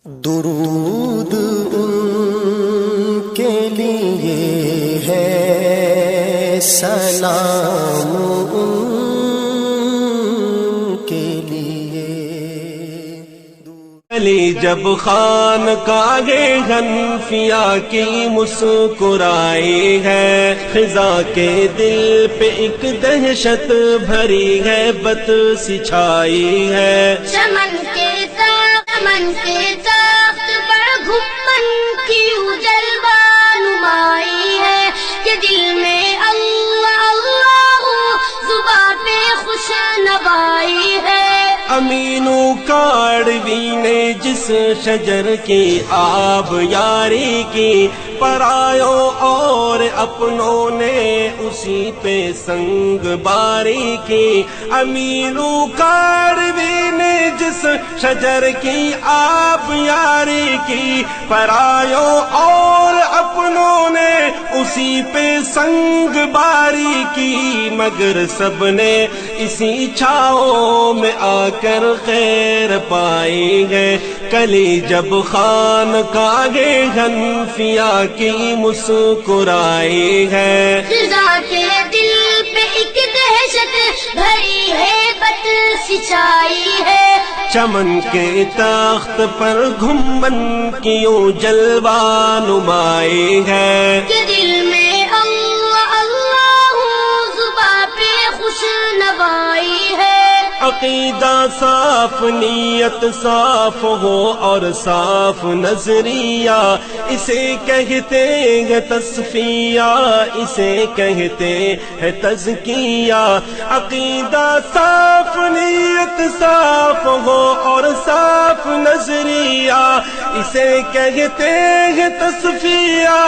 درود ان کے لیے ہے، سلام ان کے لیے۔ علی جب خانقاہ حنفیہ کی مسکرائی ہے، خزاں کے دل پہ ایک دہشت بھری ہے، بت سی چھائی ہے۔ چمن کے تخت پر گھمن کی جلوہ نمائی ہے، کہ دل میں اللہ اللہ زباں پہ خوش نوائی ہے۔ امینو کاڑوی نے جس شجر کی آب یاری کی، پرایوں اور اپنوں نے اسی پہ سنگ باری کی۔ امینو کاڑوی نے جس شجر کی آب یاری کی، پرایوں اور اپنوں نے اسی پہ سنگ باری کی، مگر سب نے اسی چھاؤں میں آ کر خیر پائی ہے۔ کلی جب خانقاہ حنفیہ کی مسکرائی ہے، خزاں کے دل پہ ایک دہشت بھری ہے، بت سی چھائی ہے۔ چمن کے تخت پر گھمن کیوں جلوہ نمائی ہے، کہ دل میں اللہ اللہ زباں پہ خوش نوائی ہے۔ عقیدہ صاف، نیت صاف ہو اور صاف نظریہ، اسے کہتے ہیں تصفیہ، اسے کہتے ہیں تزکیہ۔ عقیدہ صاف، نیت صاف ہو اور صاف نظریہ، اسے کہتے ہیں تصفیہ،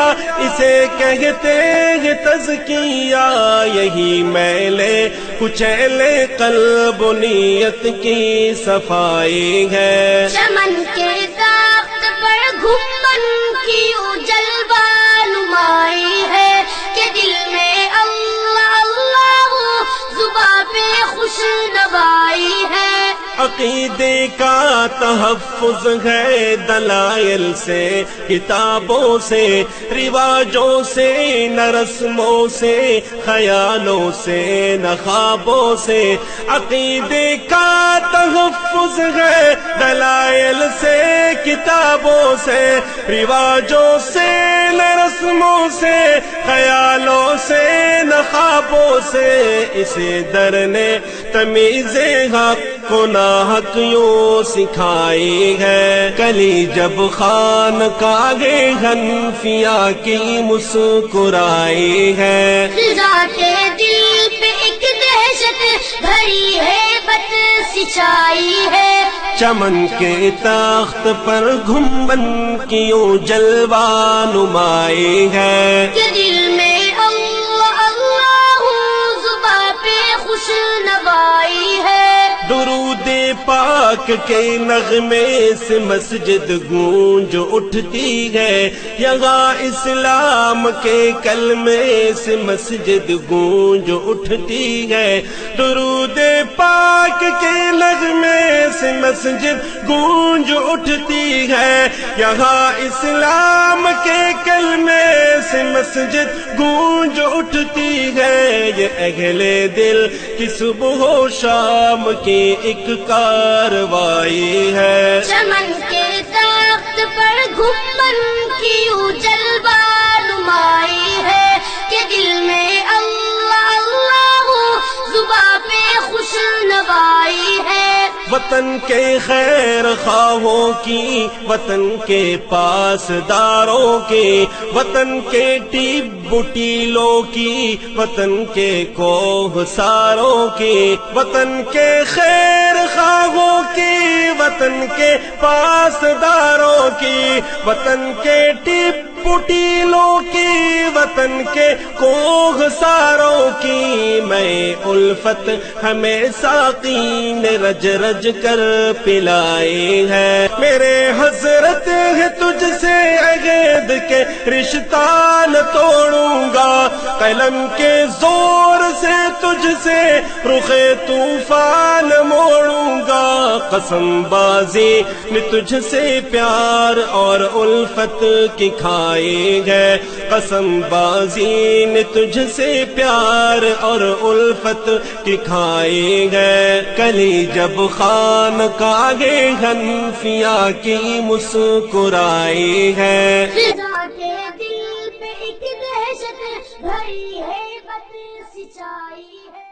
اسے کہتے ہیں تزکیہ۔ یہی میلے کچیلے قلب و نیت کی صفائی ہے۔ چمن کے تخت پر گھمن کی جلوہ نمائی ہے، کہ دل میں اللہ اللہ زباں پہ خوش نوائی ہے۔ عقیدے کا تحفظ ہے دلائل سے، کتابوں سے، رواجوں سے، نہ رسموں سے، خیالوں سے، نہ خوابوں سے۔ عقیدے کا تحفظ ہے دلائل سے، کتابوں سے، رواجوں سے، نہ رسموں سے، خیالوں سے، نہ خوابوں سے۔ اسے در نے تمیز حق و ناحق یوں سکھائی ہے۔ کلی جب خانقاہ حنفیہ کی مسکرائی ہے، خزاں کے دل پہ ایک دہشت بھری ہے، بت سی چھائی ہے۔ چمن کے تخت پر گھمن کیوں جلوہ نمائی ہے، کہ دل میں اللہ اللہ زباں پہ خوش نوائی ہے۔ درود پاک کے نغمے سے مسجد گونج اٹھتی ہے، یہاں اسلام کے کلمے سے مسجد گونج اٹھتی ہے۔ درود پاک کے نغمے سے مسجد گونج اٹھتی ہے، یہاں اسلام کے کلمے سے مسجد گونج اٹھتی ہے۔ یہ اہل دل کی صبح و شام کی ایک کاروائی ہے۔ چمن کے تخت پر گھمن کی جلوہ نمائی ہے، کہ دل میں اللہ اللہ زباں پہ خوش نوائی ہے۔ وطن کے خیر خواہوں کی، وطن کے پاسداروں کی، وطن کے ٹیب ٹیلوں کی، وطن کے کوہ ساروں کی، وطن کے خیر خواہوں کی، وطن کے پاسداروں کی، وطن کے ٹیب ٹیلوں کی، وطن کے کوہ ساروں کی۔ میں الفت ہمیں ساقی نے رج رج کر پلائی ہے، میرے حضرت ہے تجھ تجھ سے عہد کے رشتہ نہ توڑوں گا، قلم کے زور سے تجھ سے رخ طوفان موڑوں گا، قسم بازی نے تجھ سے پیار اور الفت کی کھائی ہے، قسم بازی نے تجھ سے پیار اور الفت کی کھائی ہے، کلی جب خان کاگے حنفیہ کی مسکرائی ہے، فضا کے دل پہ ایک دہشت بھری ہے بد سچائی ہے۔